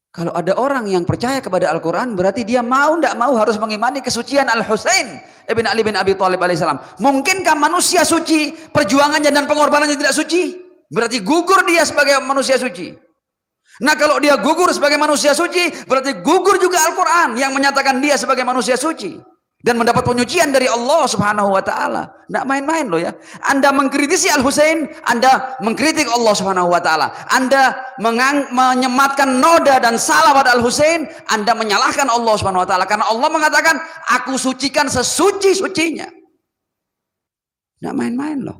Kalau ada orang yang percaya kepada Al-Quran, berarti dia mau tidak mau harus mengimani kesucian Al-Husain ibn Ali bin Abi Thalib alaihissalam. Mungkinkah manusia suci perjuangannya dan pengorbanannya tidak suci? Berarti gugur dia sebagai manusia suci. Nah kalau dia gugur sebagai manusia suci, berarti gugur juga Al-Quran yang menyatakan dia sebagai manusia suci. Dan mendapat penyucian dari Allah Subhanahu wa taala. Tidak main-main loh ya. Anda mengkritisi Al-Husain, Anda mengkritik Allah Subhanahu wa taala. Anda menyematkan noda dan salah pada Al-Husain, Anda menyalahkan Allah Subhanahu wa taala karena Allah mengatakan, "Aku sucikan sesuci-sucinya." Tidak main-main loh.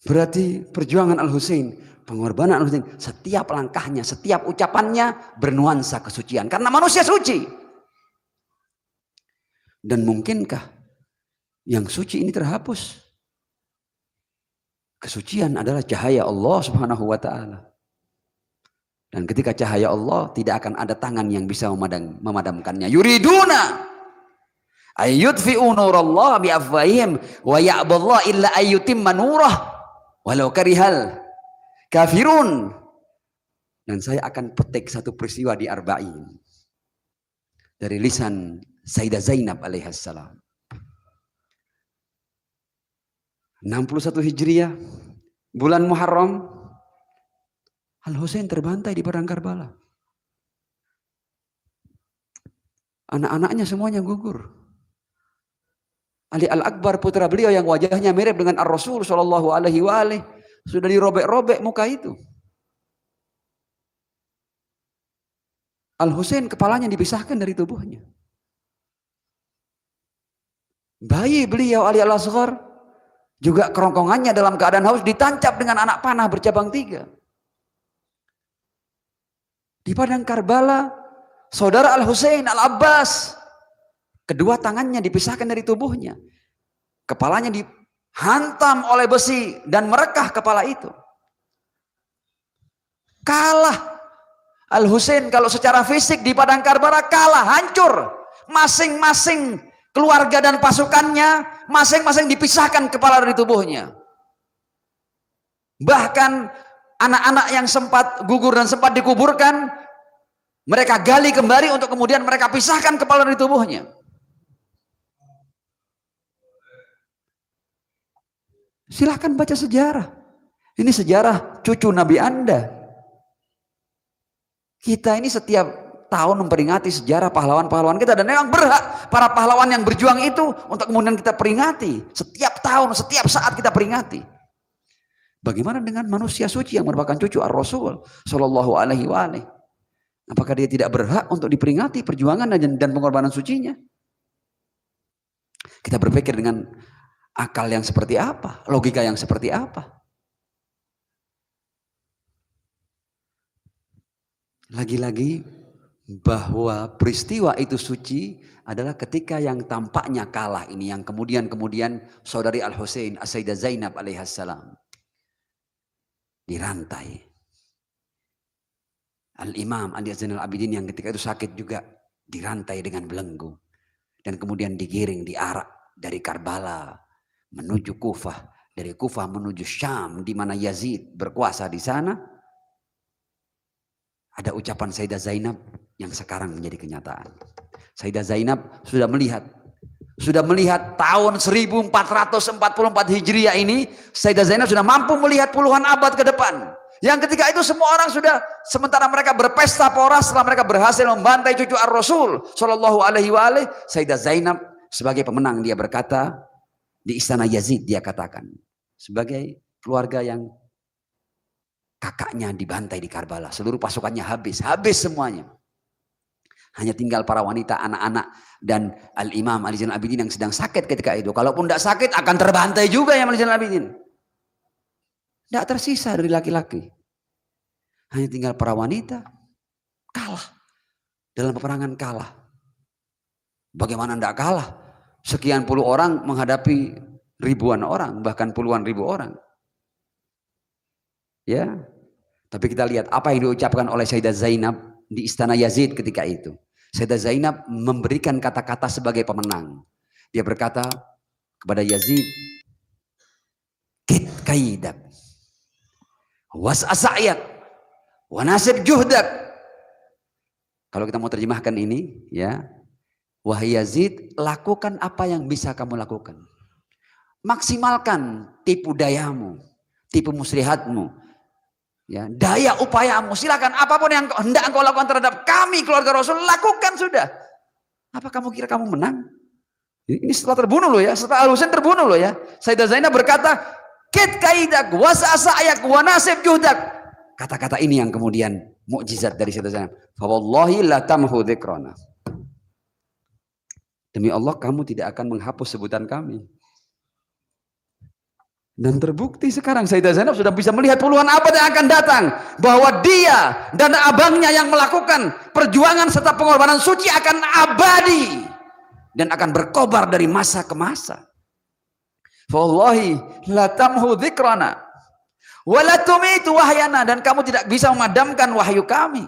Berarti perjuangan Al-Husain, pengorbanan Al-Husain, setiap langkahnya, setiap ucapannya bernuansa kesucian. Karena manusia suci. Dan mungkinkah yang suci ini terhapus? Kesucian adalah cahaya Allah Subhanahu wa ta'ala. Dan ketika cahaya Allah, tidak akan ada tangan yang bisa memadamkannya. Yuriduna ayyudfi'u nurallah bi'afwahihim wa ya'ballah illa ayyutimma nurah walau karihal kafirun. Dan saya akan petik satu peristiwa di Arba'in dari lisan Sayyidah Zainab alaihissalam. 61 Hijriah, bulan Muharram, Al-Husain terbantai di padang Karbala. Anak-anaknya semuanya gugur. Ali Al-Akbar, putra beliau yang wajahnya mirip dengan Ar-Rasul Shallallahu Alaihi Wasallam, sudah dirobek-robek muka itu. Al-Husain kepalanya dipisahkan dari tubuhnya. Bayi beliau Ali Al-Asghar juga kerongkongannya dalam keadaan haus ditancap dengan anak panah bercabang 3. Di padang Karbala, saudara Al-Husain Al-Abbas, kedua tangannya dipisahkan dari tubuhnya. Kepalanya dihantam oleh besi dan merekah kepala itu. Kalah Al-Husain kalau secara fisik di padang Karbala, kalah, hancur. Masing-masing keluarga dan pasukannya masing-masing dipisahkan kepala dari tubuhnya. Bahkan anak-anak yang sempat gugur dan sempat dikuburkan, mereka gali kembali untuk kemudian mereka pisahkan kepala dari tubuhnya. Silahkan baca sejarah. Ini sejarah cucu Nabi Anda. Kita ini setiap tahun memperingati sejarah pahlawan-pahlawan kita, dan memang berhak para pahlawan yang berjuang itu untuk kemudian kita peringati setiap tahun, setiap saat kita peringati. Bagaimana dengan manusia suci yang merupakan cucu Ar-Rasul Shallallahu Alaihi Wasallam? Apakah dia tidak berhak untuk diperingati perjuangan dan pengorbanan sucinya? Kita berpikir dengan akal yang seperti apa, logika yang seperti apa? Lagi-lagi bahwa peristiwa itu suci adalah ketika yang tampaknya kalah ini, yang kemudian saudari Al-Husain As-Sayyidah Zainab alaihissalam dirantai. Al-Imam Ali Zainal Abidin yang ketika itu sakit juga dirantai dengan belenggu, dan kemudian digiring, diarak dari Karbala menuju Kufah, dari Kufah menuju Syam di mana Yazid berkuasa di sana. Ada ucapan Sayyidah Zainab yang sekarang menjadi kenyataan. Sayyidah Zainab sudah melihat tahun 1444 Hijriah ini. Sayyidah Zainab sudah mampu melihat puluhan abad ke depan. Yang ketika itu semua orang sudah, sementara mereka berpesta pora setelah mereka berhasil membantai cucu Ar-Rasul Shallallahu Alaihi Wasallam, Sayyidah Zainab sebagai pemenang dia berkata di istana Yazid, dia katakan sebagai keluarga yang kakaknya dibantai di Karbala, seluruh pasukannya habis semuanya. Hanya tinggal para wanita, anak-anak, dan Al-Imam Ali Zainal Abidin yang sedang sakit ketika itu. Kalaupun tidak sakit akan terbantai juga yang Ali Zainal Abidin. Tidak tersisa dari laki-laki. Hanya tinggal para wanita, kalah. Dalam peperangan kalah. Bagaimana tidak kalah? Sekian puluh orang menghadapi ribuan orang, bahkan puluhan ribu orang. Ya, tapi kita lihat apa yang diucapkan oleh Sayyidah Zainab di istana Yazid ketika itu. Sayyidah Zainab memberikan kata-kata sebagai pemenang. Dia berkata kepada Yazid, "Kit kaidak, was asa'yak, wa nasib juhdak." Kalau kita mau terjemahkan ini, ya, wahai Yazid, lakukan apa yang bisa kamu lakukan. Maksimalkan tipu dayamu, tipu muslihatmu. Ya, daya upayamu, silakan apapun yang hendak engkau lakukan terhadap kami keluarga Rasul, lakukan sudah. Apa kamu kira kamu menang? Ini setelah terbunuh loh ya, setelah Al-Husain terbunuh loh ya. Sayyidah Zainab berkata, "Kit kaidak wasa'ayak wa nasib juhdak." Kata-kata ini yang kemudian mukjizat dari Sayyidah Zainab. Fa wallahi la tamhu dzikrana. Demi Allah kamu tidak akan menghapus sebutan kami. Dan terbukti sekarang Sayyidah Zainab sudah bisa melihat puluhan abad yang akan datang, bahwa dia dan abangnya yang melakukan perjuangan serta pengorbanan suci akan abadi dan akan berkobar dari masa ke masa. Wallahi la tamhu dzikrana wa la tumitu wahyana, dan kamu tidak bisa memadamkan wahyu kami.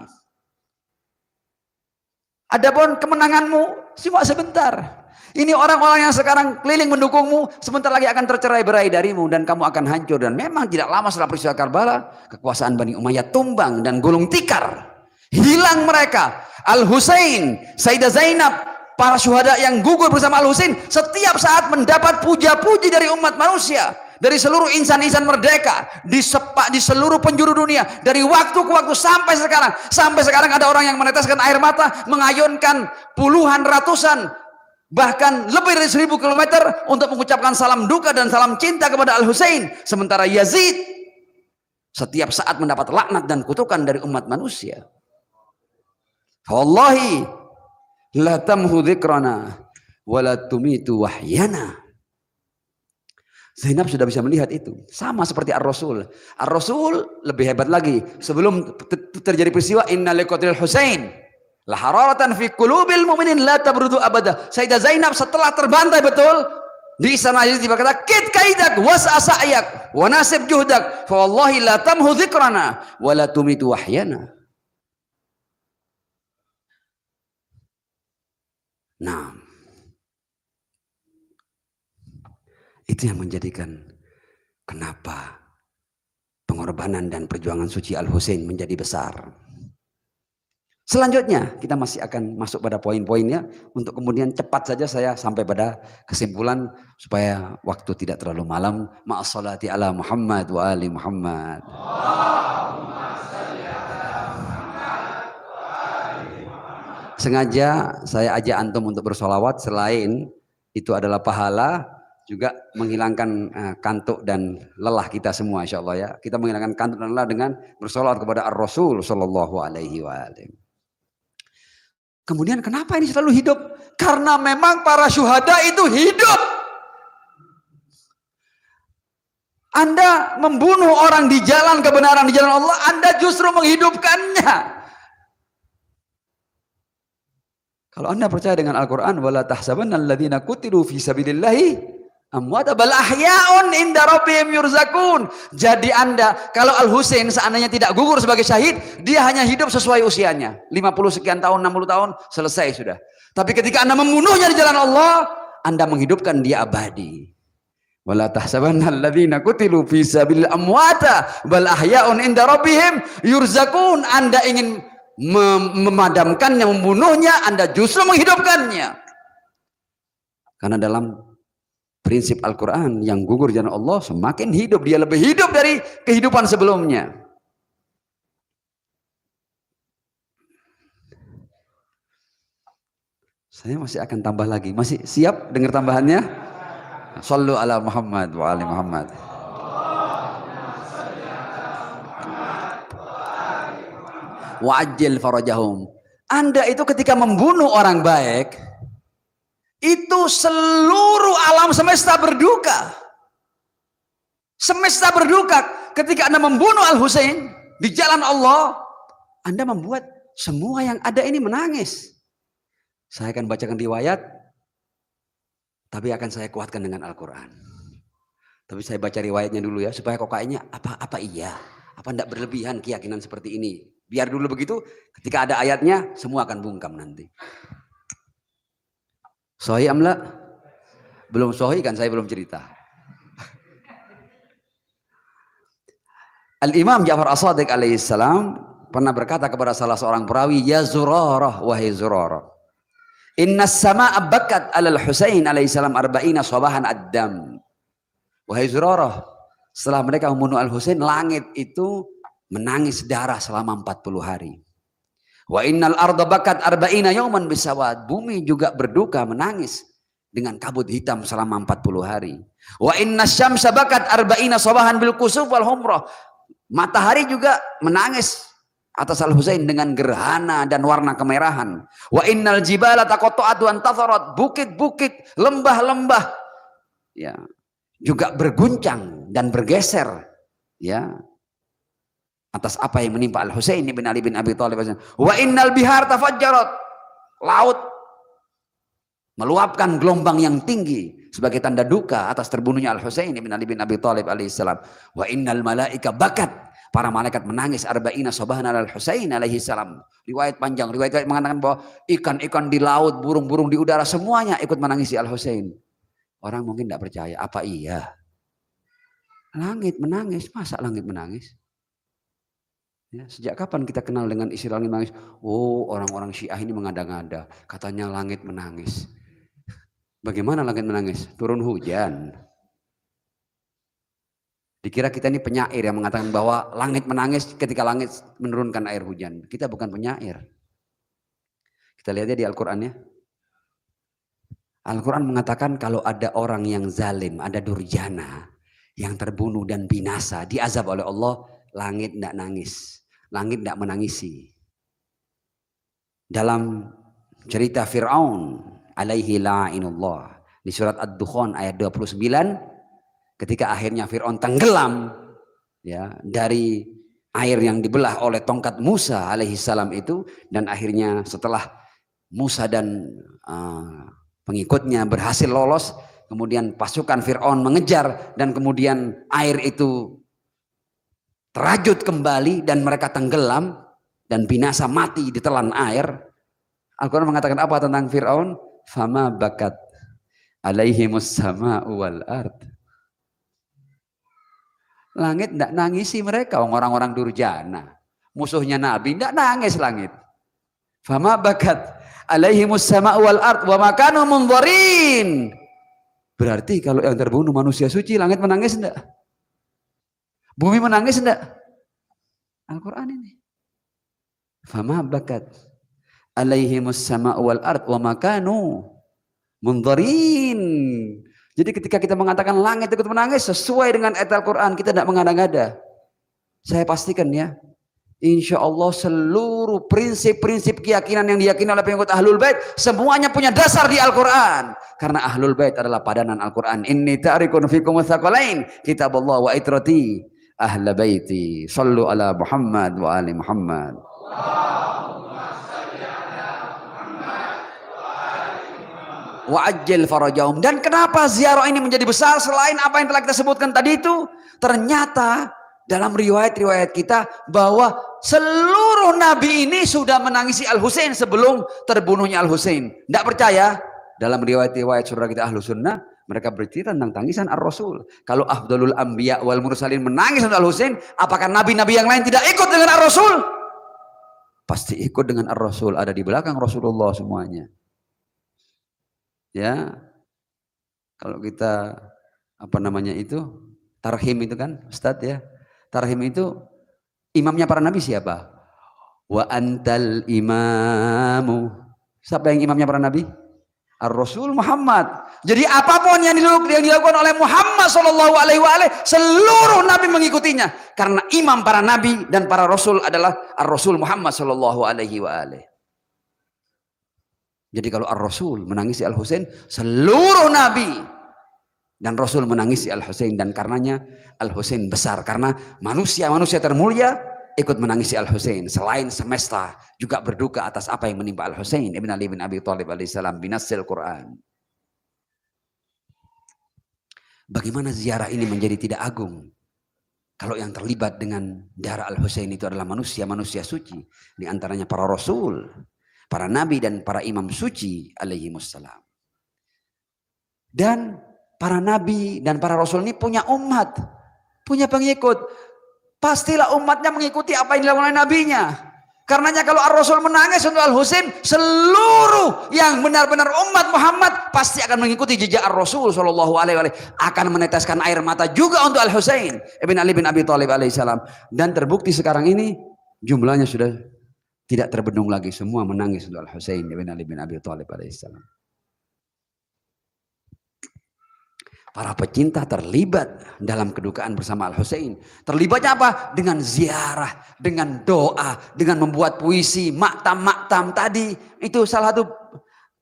Adapun kemenanganmu cuma sebentar. Ini orang-orang yang sekarang keliling mendukungmu sebentar lagi akan tercerai-berai darimu dan kamu akan hancur. Dan memang tidak lama setelah peristiwa Karbala, kekuasaan Bani Umayyah tumbang dan gulung tikar. Hilang mereka. Al-Husain, Sayyidah Zainab, para syuhada yang gugur bersama Al-Husain setiap saat mendapat puja-puji dari umat manusia, dari seluruh insan-insan merdeka di seluruh penjuru dunia, dari waktu ke waktu sampai sekarang. Sampai sekarang ada orang yang meneteskan air mata, mengayunkan puluhan, ratusan, bahkan lebih dari 1000 kilometer untuk mengucapkan salam duka dan salam cinta kepada Al-Husain. Sementara Yazid setiap saat mendapat laknat dan kutukan dari umat manusia. Wallahi la tamhu dzikrana wa la tumitu wahyana. Zainab sudah bisa melihat itu. Sama seperti Ar-Rasul. Ar-Rasul lebih hebat lagi. Sebelum terjadi peristiwa inna liqatil Husain la hararatan fi qulubil mu'minin la tabrudu abada. Sayyidah Zainab setelah terbantai betul di istana Yazid berkata, "Kit kaidak was asa'yak wa nasib juhdak fa wallahi la tamhu dzikrana wa la tumitu wahyana." Nah, itu yang menjadikan kenapa pengorbanan dan perjuangan suci Al-Husain menjadi besar. Selanjutnya kita masih akan masuk pada poin-poinnya, untuk kemudian cepat saja saya sampai pada kesimpulan supaya waktu tidak terlalu malam. Ma'assalati ala Muhammad wa ali Muhammad. sengaja saya ajak antum untuk bersolawat, selain itu adalah pahala, juga menghilangkan kantuk dan lelah kita semua, insya Allah ya. Kita menghilangkan kantuk dan lelah dengan bersolawat kepada Ar-Rasul Sallallahu Alaihi Wasallam. Kemudian kenapa ini selalu hidup? Karena memang para syuhada itu hidup. Anda membunuh orang di jalan kebenaran, di jalan Allah, Anda justru menghidupkannya. Kalau Anda percaya dengan Al-Quran, wala tahsabanna alladziina qutilu fi sabilillahi amwata bal ahya'un inda rabbihim yurzakun. Jadi Anda, kalau Al-Husain seandainya tidak gugur sebagai syahid, dia hanya hidup sesuai usianya, 50 sekian tahun, 60 tahun, selesai sudah. Tapi ketika Anda membunuhnya di jalan Allah, Anda menghidupkan dia abadi. Wala tahsabanna alladziina qutilu fi sabilillahi amwata bal ahya'un inda rabbihim yurzakun. Anda ingin memadamkannya, membunuhnya, Anda justru menghidupkannya. Karena dalam prinsip Al-Quran, yang gugur jalan Allah semakin hidup, dia lebih hidup dari kehidupan sebelumnya. Saya masih akan tambah lagi. Masih siap dengar tambahannya? Shallu ala Muhammad wa ali Muhammad. Wa'ajil farajahum. Anda itu ketika membunuh orang baik, itu seluruh alam semesta berduka. Semesta berduka. Ketika Anda membunuh Al-Husain di jalan Allah, Anda membuat semua yang ada ini menangis. Saya akan bacakan riwayat, tapi akan saya kuatkan dengan Al-Quran. Tapi saya baca riwayatnya dulu ya, supaya kok kayaknya apa iya? Apa tidak berlebihan keyakinan seperti ini? Biar dulu begitu, ketika ada ayatnya, semua akan bungkam nanti. Sahih amla? Belum sahih kan, saya belum cerita. Al-Imam Ja'far As-Shadiq alaihissalam pernah berkata kepada salah seorang perawi, ya Zurarah, wahai Zurarah, inna sama'a bakat alal Husain alaihissalam arba'ina sabahan ad-dam. Wahai Zurarah, setelah mereka membunuh Al-Husain, langit itu menangis darah selama 40 hari. Wa innal arda bakat arba'ina yawman bisawad. Bumi juga berduka, menangis dengan kabut hitam selama 40 hari. Wa inna syamsa bakat arba'ina sabahan bil kusuf wal humrah. Matahari juga menangis atas Al-Husain dengan gerhana dan warna kemerahan. Wa innal jibala taqatta'at wa antatharat. Bukit-bukit, lembah-lembah ya juga berguncang dan bergeser ya atas apa yang menimpa Al-Husain bin Ali bin Abi Thalib. Wa innal bihar tafajjarat. Laut meluapkan gelombang yang tinggi sebagai tanda duka atas terbunuhnya Al-Husain bin Ali bin Abi Thalib alaihissalam. Wa innal malaika bakat. Para malaikat menangis arba'ina sabahan Al-Husain alaihissalam. Riwayat panjang, riwayat mengatakan bahwa ikan-ikan di laut, burung-burung di udara, semuanya ikut menangisi Al-Husain. Orang mungkin tidak percaya, apa iya? Langit menangis, masa langit menangis? Ya, sejak kapan kita kenal dengan istilah langit menangis? Oh, orang-orang Syiah ini mengada-ngada, katanya langit menangis. Bagaimana langit menangis? Turun hujan. Dikira kita ini penyair yang mengatakan bahwa langit menangis ketika langit menurunkan air hujan. Kita bukan penyair. Kita lihat ya di Al-Quran ya. Al-Quran mengatakan kalau ada orang yang zalim, ada durjana yang terbunuh dan binasa, diazab oleh Allah, langit tidak nangis. Langit tidak menangisi. Dalam cerita Fir'aun alaihi la'inullah di surat Ad-Dukhan ayat 29, ketika akhirnya Fir'aun tenggelam ya dari air yang dibelah oleh tongkat Musa alaihi salam itu, dan akhirnya setelah Musa dan pengikutnya berhasil lolos, kemudian pasukan Fir'aun mengejar dan kemudian air itu terajut kembali dan mereka tenggelam dan binasa, mati ditelan air. Al-Quran mengatakan apa tentang Fir'aun? Fama bakat alaihimus sama'u wal ard. Langit tidak nangisi mereka, orang-orang durjana. Musuhnya Nabi tidak nangis langit. Fama bakat alaihimus sama'u wal ard wa makanu munzarin. Berarti kalau yang terbunuh manusia suci, langit menangis enggak? Bumi menangis enggak? Al-Quran ini. Fama bakat alaihimus sama' wal ard wa makanu munzarin. Jadi ketika kita mengatakan langit ikut menangis sesuai dengan ayat Al-Quran, kita tidak mengada-ngada. Saya pastikan ya, insya Allah seluruh prinsip-prinsip keyakinan yang diyakini oleh pengikut Ahlul Bait semuanya punya dasar di Al-Quran. Karena Ahlul Bait adalah padanan Al-Quran. Inni ta'rikun fikum tsaqalain, kitabullah wa itrati ahla baiti. Sallu ala Muhammad wa ali Muhammad. Wa'ajjil farajahum. Dan kenapa ziarah ini menjadi besar selain apa yang telah kita sebutkan tadi itu? Ternyata dalam riwayat-riwayat kita bahwa seluruh nabi ini sudah menangisi Al-Husain sebelum terbunuhnya Al-Husain. Tidak percaya? Dalam riwayat-riwayat surah kita Ahlu Sunnah, mereka bercerita tentang tangisan Ar-Rasul. Kalau Afdalul Anbiya wal Mursalin menangis untuk Al-Husain, apakah nabi-nabi yang lain tidak ikut dengan Ar-Rasul? Pasti ikut dengan Ar-Rasul, ada di belakang Rasulullah semuanya. Ya, kalau kita apa namanya itu tarhim itu kan Ustadz ya, tarhim itu imamnya para nabi siapa? Wa antal imamu. Siapa yang imamnya para nabi? Ar-Rasul Muhammad. Jadi apapun yang dilakukan oleh Muhammad sallallahu alaihi wasallam, seluruh nabi mengikutinya karena imam para nabi dan para rasul adalah Ar-Rasul Muhammad sallallahu alaihi wasallam. Jadi kalau Ar-Rasul menangisi Al-Husain, seluruh Nabi dan Rasul menangisi Al-Husain. Dan karenanya Al-Husain besar. Karena manusia-manusia termulia ikut menangisi Al-Husain. Selain semesta juga berduka atas apa yang menimpa Al-Husain ibn Ali bin Abi Thalib alaihissalam binasil Quran. Bagaimana ziarah ini menjadi tidak agung? Kalau yang terlibat dengan darah Al-Husain itu adalah manusia-manusia suci. Di antaranya para Rasul, para nabi dan para imam suci alaihimussalam. Dan para nabi dan para rasul ini punya umat, punya pengikut. Pastilah umatnya mengikuti apa yang dilakukan oleh nabinya. Karenanya kalau Ar-Rasul menangis untuk Al-Husain, seluruh yang benar-benar umat Muhammad pasti akan mengikuti jejak Ar-Rasul sallallahu alaihi wasallam, akan meneteskan air mata juga untuk Al-Husain ibn Ali bin Abi Thalib alaihissalam. Dan terbukti sekarang ini jumlahnya sudah tidak terbendung lagi, semua menangis untuk Al-Husain ibn Ali bin Abi Thalib alaihissalam. Para pecinta terlibat dalam kedukaan bersama Al-Husain. Terlibatnya apa? Dengan ziarah, dengan doa, dengan membuat puisi, maktam-maktam tadi. Itu salah satu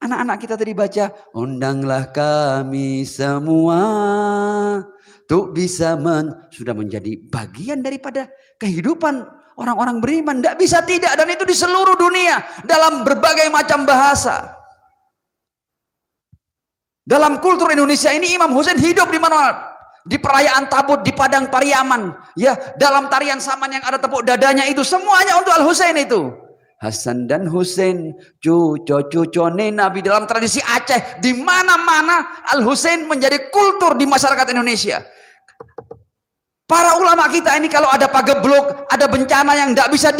anak-anak kita tadi baca. Undanglah kami semua untuk bisa sudah menjadi bagian daripada kehidupan orang-orang beriman. Tidak bisa tidak, dan itu di seluruh dunia dalam berbagai macam bahasa. Dalam kultur Indonesia ini Imam Husain hidup di mana? Di perayaan Tabut, di Padang Pariaman, ya, dalam tarian saman yang ada tepuk dadanya itu semuanya untuk Al-Husain itu. Hasan dan Husain, cucu-cucune Nabi. Dalam tradisi Aceh, di mana-mana Al-Husain menjadi kultur di masyarakat Indonesia. Para ulama kita ini kalau ada pagebluk, ada bencana yang tidak bisa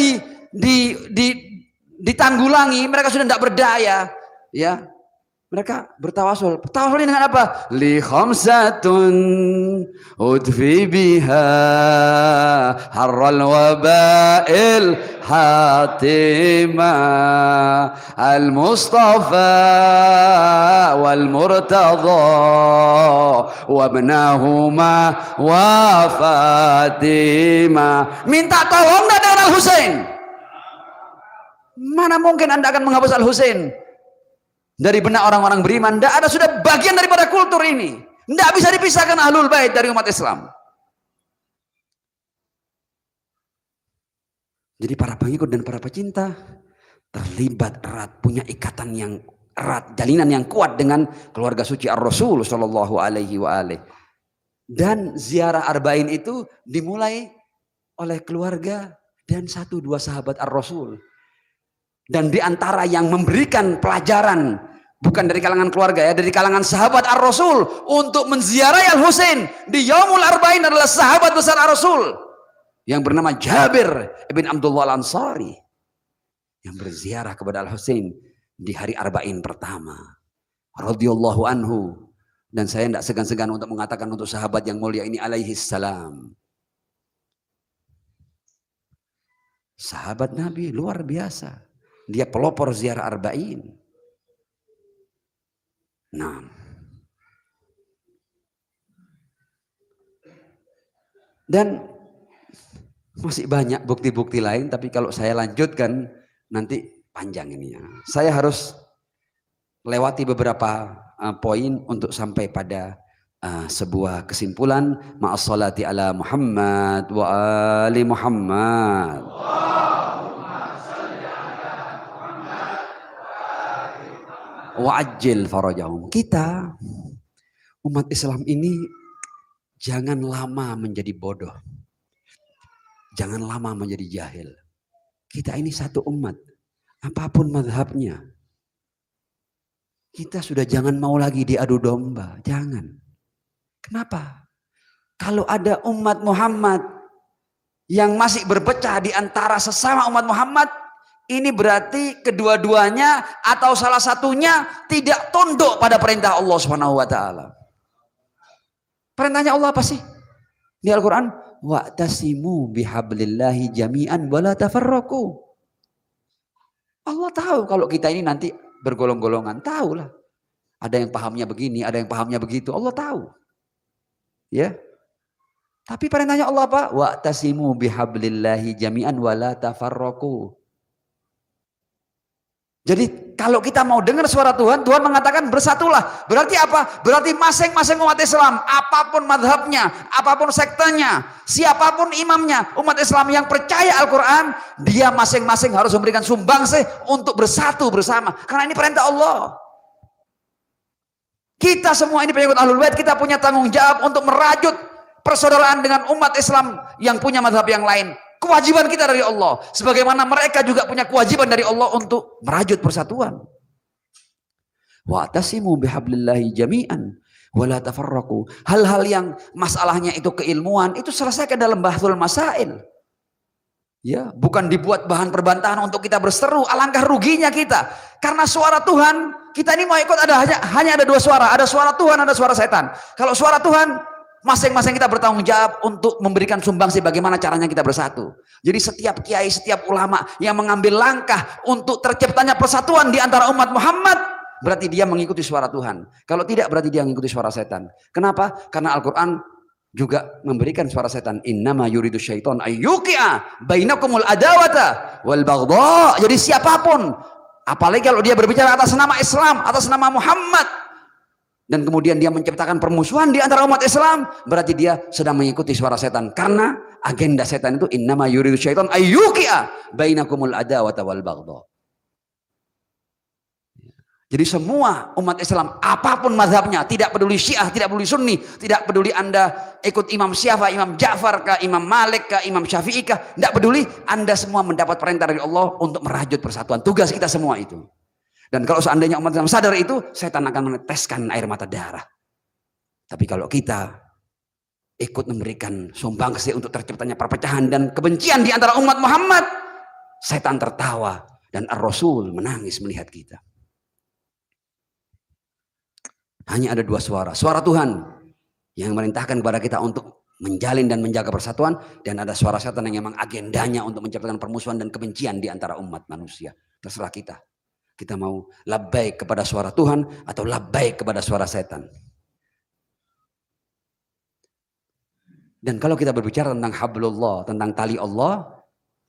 ditanggulangi, mereka sudah tidak berdaya, ya. Mereka bertawasul. Tawasul dengan apa? Li khamsatun udfi biha harral waba'il hatima al-Mustafa wal Murtadha wa ibnahuma wa Fatima. Minta tolong dengan Al-Husain. Mana mungkin Anda akan menghapus Al-Husain dari benak orang-orang beriman? Tidak ada, sudah bagian daripada kultur ini. Tidak bisa dipisahkan Ahlul Bait dari umat Islam. Jadi para pengikut dan para pecinta terlibat erat, punya ikatan yang erat, jalinan yang kuat dengan keluarga suci Ar-Rasul sallallahu alaihi wasallam. Dan ziarah Arba'in itu dimulai oleh keluarga dan 1-2 sahabat Ar-Rasul. Dan di antara yang memberikan pelajaran, bukan dari kalangan keluarga ya, dari kalangan sahabat Ar-Rasul untuk menziarahi Al-Husain di Yaumul Arba'in adalah sahabat besar Ar-Rasul yang bernama Jabir ibn Abdullah Al-Ansari, yang berziarah kepada Al-Husain di hari Arba'in pertama radhiyallahu anhu. Dan saya tidak segan-segan untuk mengatakan untuk sahabat yang mulia ini alaihi salam, sahabat Nabi luar biasa. Dia pelopor ziarah arba'in. Nah, dan masih banyak bukti-bukti lain, tapi kalau saya lanjutkan nanti panjang ini ya. Saya harus lewati beberapa poin untuk sampai pada sebuah kesimpulan. Ma'as salati ala Muhammad wa ali Muhammad. Wa'ajil farajahum. Kita umat Islam ini jangan lama menjadi bodoh. Jangan lama menjadi jahil. Kita ini satu umat. Apapun mazhabnya. Kita sudah jangan mau lagi diadu domba. Jangan. Kenapa? Kalau ada umat Muhammad yang masih berpecah di antara sesama umat Muhammad, ini berarti kedua-duanya atau salah satunya tidak tunduk pada perintah Allah Subhanahu wa taala. Perintahnya Allah apa sih? Di Al-Qur'an, wa'tasimu bihablillahi jami'an wala tafarraqu. Allah tahu kalau kita ini nanti bergolong-golongan, tahulah. Ada yang pahamnya begini, ada yang pahamnya begitu, Allah tahu. Ya. Tapi perintahnya Allah apa? Wa'tasimu bihablillahi jami'an wala tafarraqu. Jadi kalau kita mau dengar suara Tuhan, Tuhan mengatakan bersatulah. Berarti apa? Berarti masing-masing umat Islam, apapun madhabnya, apapun sektanya, siapapun imamnya, umat Islam yang percaya Al-Quran, dia masing-masing harus memberikan sumbangsih untuk bersatu bersama. Karena ini perintah Allah. Kita semua ini pengikut Ahlul Bait, kita punya tanggung jawab untuk merajut persaudaraan dengan umat Islam yang punya madhab yang lain. Kewajiban kita dari Allah, sebagaimana mereka juga punya kewajiban dari Allah untuk merajut persatuan. Wa'tasimu bihablillahi jami'an wala tafarraqu. Hal-hal yang masalahnya itu keilmuan, itu selesaikan dalam bahthul masail. Ya, bukan dibuat bahan perbantahan untuk kita berseru. Alangkah ruginya kita. Karena suara Tuhan, kita ini mau ikut hanya ada dua suara, ada suara Tuhan, ada suara setan. Kalau suara Tuhan, masing-masing kita bertanggung jawab untuk memberikan sumbangsi bagaimana caranya kita bersatu. Jadi setiap kiai, setiap ulama yang mengambil langkah untuk terciptanya persatuan di antara umat Muhammad, berarti dia mengikuti suara Tuhan. Kalau tidak, berarti dia mengikuti suara setan. Kenapa? Karena Al-Quran juga memberikan suara setan. Innama yuridu syaiton ayyuki'a bainakumul adawata wal baghdha. Jadi siapapun, apalagi kalau dia berbicara atas nama Islam, atas nama Muhammad, dan kemudian dia menciptakan permusuhan di antara umat Islam, berarti dia sedang mengikuti suara setan. Karena agenda setan itu innama yuridu syaitan ayyuki'a bainakumul adawata wal baghdha. Jadi semua umat Islam, apapun mazhabnya, tidak peduli Syiah, tidak peduli Sunni, tidak peduli Anda ikut Imam Syafi'i, Imam Ja'far kah, Imam Malik kah, Imam Syafi'i kah, tidak peduli, Anda semua mendapat perintah dari Allah untuk merajut persatuan. Tugas kita semua itu. Dan kalau seandainya umat Islam sadar itu, setan akan meneteskan air mata darah. Tapi kalau kita ikut memberikan sumbangsi untuk terciptanya perpecahan dan kebencian di antara umat Muhammad, setan tertawa dan Ar-Rasul menangis melihat kita. Hanya ada dua suara. Suara Tuhan yang memerintahkan kepada kita untuk menjalin dan menjaga persatuan, dan ada suara setan yang memang agendanya untuk menciptakan permusuhan dan kebencian di antara umat manusia. Terserah kita. Kita mau labbaik kepada suara Tuhan atau labbaik kepada suara setan. Dan kalau kita berbicara tentang hablullah, tentang tali Allah,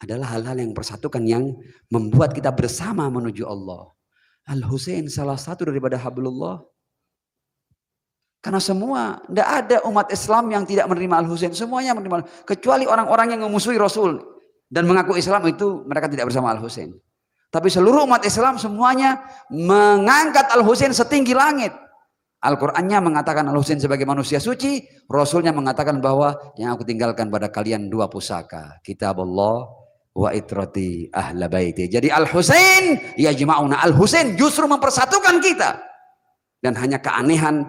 adalah hal-hal yang mempersatukan, yang membuat kita bersama menuju Allah. Al-Husain salah satu daripada hablullah. Karena semua, tidak ada umat Islam yang tidak menerima Al-Husain. Semuanya menerima, kecuali orang-orang yang memusuhi Rasul dan mengaku Islam, itu mereka tidak bersama Al-Husain. Tapi seluruh umat Islam semuanya mengangkat Al-Husain setinggi langit. Al-Qur'annya mengatakan Al-Husain sebagai manusia suci, Rasulnya mengatakan bahwa yang aku tinggalkan pada kalian dua pusaka, kitab Allah wa itrati ahla baiti. Jadi Al-Husain yajma'una, Al-Husain justru mempersatukan kita. Dan hanya keanehan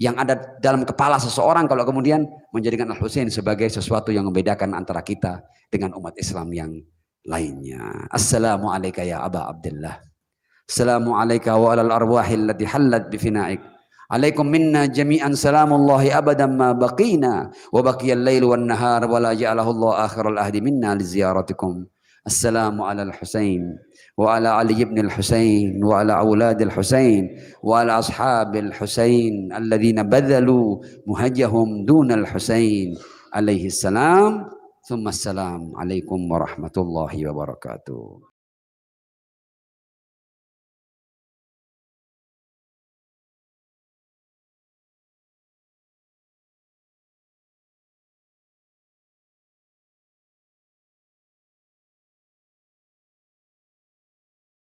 yang ada dalam kepala seseorang kalau kemudian menjadikan Al-Husain sebagai sesuatu yang membedakan antara kita dengan umat Islam yang lainnya. Assalamualaikum ya Aba Abdullah. Assalamualaikum wa alal arwahil lati hallat bifina'ik. Alaikum minna jami'an salamullahi abadan ma baqina wa baqiyal lailu wan nahar wa la ja'alahu Allah akhiral ahdi minna li ziyaratikum. السلام على الحسين وعلى علي بن الحسين وعلى أولاد الحسين وعلى أصحاب الحسين الذين بذلوا مهجهم دون الحسين عليه السلام. ثم السلام عليكم ورحمة الله وبركاته.